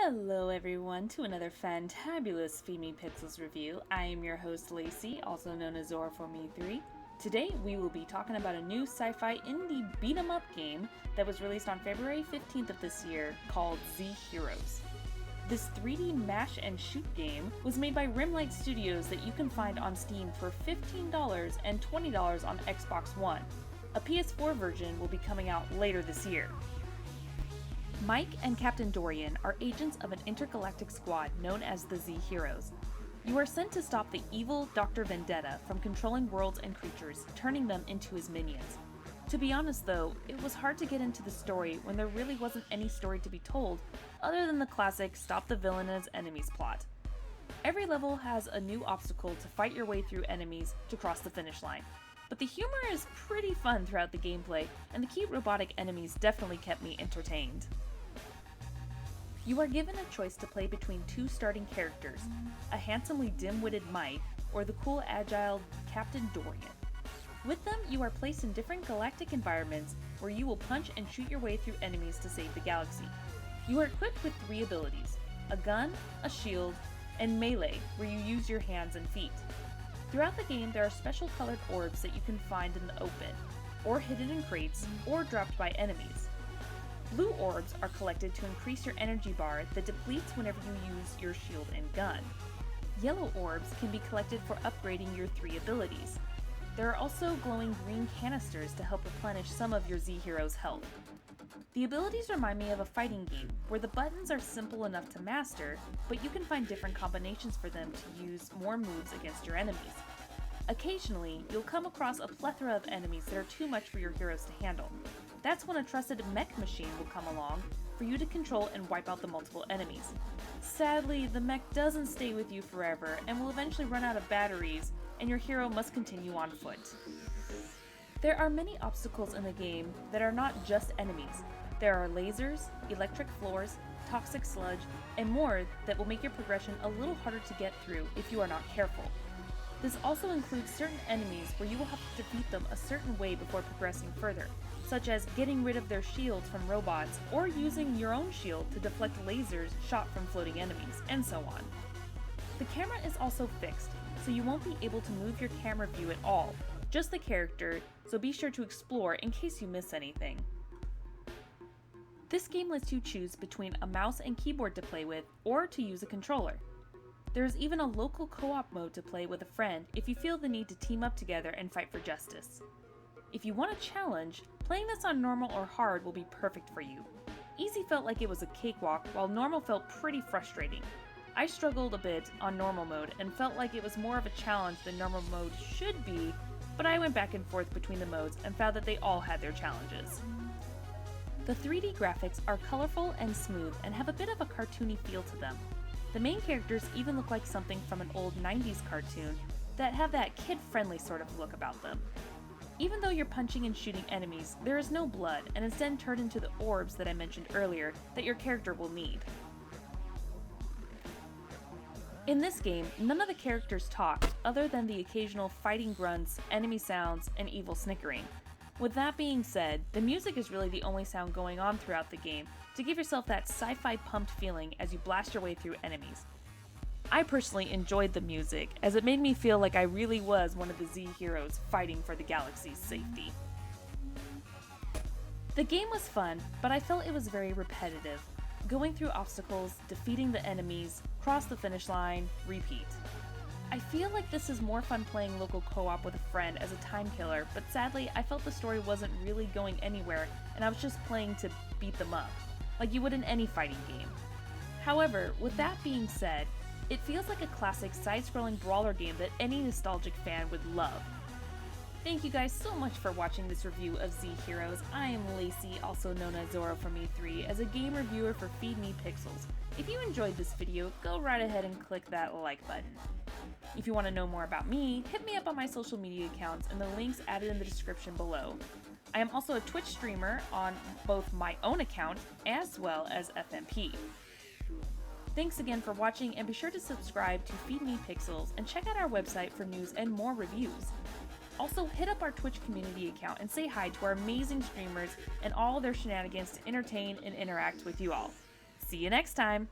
Hello everyone to another fantabulous Feed Me Pixels review. I am your host Lacey, also known as ZHEROS. Today we will be talking about a new sci-fi indie beat-em-up game that was released on February 15th of this year called ZHEROS. This 3D mash and shoot game was made by Rimlight Studios that you can find on Steam for $15 and $20 on Xbox One. A PS4 version will be coming out later this year. Mike and Captain Dorian are agents of an intergalactic squad known as the ZHEROS. You are sent to stop the evil Dr. Vandetta from controlling worlds and creatures, turning them into his minions. To be honest though, it was hard to get into the story when there really wasn't any story to be told other than the classic stop the villain and his enemies plot. Every level has a new obstacle to fight your way through enemies to cross the finish line. But the humor is pretty fun throughout the gameplay, and the cute robotic enemies definitely kept me entertained. You are given a choice to play between two starting characters, a handsomely dim-witted Mike or the cool agile Captain Dorian. With them, you are placed in different galactic environments where you will punch and shoot your way through enemies to save the galaxy. You are equipped with 3 abilities, a gun, a shield, and melee, where you use your hands and feet. Throughout the game, there are special colored orbs that you can find in the open, or hidden in crates, or dropped by enemies. Blue orbs are collected to increase your energy bar that depletes whenever you use your shield and gun. Yellow orbs can be collected for upgrading your 3 abilities. There are also glowing green canisters to help replenish some of your ZHEROS health. The abilities remind me of a fighting game, where the buttons are simple enough to master, but you can find different combinations for them to use more moves against your enemies. Occasionally, you'll come across a plethora of enemies that are too much for your heroes to handle. That's when a trusted mech machine will come along for you to control and wipe out the multiple enemies. Sadly, the mech doesn't stay with you forever and will eventually run out of batteries, and your hero must continue on foot. There are many obstacles in the game that are not just enemies. There are lasers, electric floors, toxic sludge, and more that will make your progression a little harder to get through if you are not careful. This also includes certain enemies where you will have to defeat them a certain way before progressing further, such as getting rid of their shields from robots or using your own shield to deflect lasers shot from floating enemies, and so on. The camera is also fixed, so you won't be able to move your camera view at all, just the character, so be sure to explore in case you miss anything. This game lets you choose between a mouse and keyboard to play with or to use a controller. There is even a local co-op mode to play with a friend if you feel the need to team up together and fight for justice. If you want a challenge, playing this on normal or hard will be perfect for you. Easy felt like it was a cakewalk, while normal felt pretty frustrating. I struggled a bit on normal mode and felt like it was more of a challenge than normal mode should be, but I went back and forth between the modes and found that they all had their challenges. The 3D graphics are colorful and smooth and have a bit of a cartoony feel to them. The main characters even look like something from an old 90s cartoon that have that kid-friendly sort of look about them. Even though you're punching and shooting enemies, there is no blood and instead turned into the orbs that I mentioned earlier that your character will need. In this game, none of the characters talk other than the occasional fighting grunts, enemy sounds, and evil snickering. With that being said, the music is really the only sound going on throughout the game to give yourself that sci-fi pumped feeling as you blast your way through enemies. I personally enjoyed the music, as it made me feel like I really was one of the ZHEROS fighting for the galaxy's safety. The game was fun, but I felt it was very repetitive. Going through obstacles, defeating the enemies, cross the finish line, repeat. I feel like this is more fun playing local co-op with a friend as a time killer, but sadly I felt the story wasn't really going anywhere and I was just playing to beat them up, like you would in any fighting game. However, with that being said, it feels like a classic side-scrolling brawler game that any nostalgic fan would love. Thank you guys so much for watching this review of ZHEROS. I am Lacey, also known as ZHEROS, as a game reviewer for Feed Me Pixels. If you enjoyed this video, go right ahead and click that like button. If you want to know more about me, hit me up on my social media accounts and the links added in the description below. I am also a Twitch streamer on both my own account as well as FMP. Thanks again for watching, and be sure to subscribe to Feed Me Pixels and check out our website for news and more reviews. Also, hit up our Twitch community account and say hi to our amazing streamers and all their shenanigans to entertain and interact with you all. See you next time!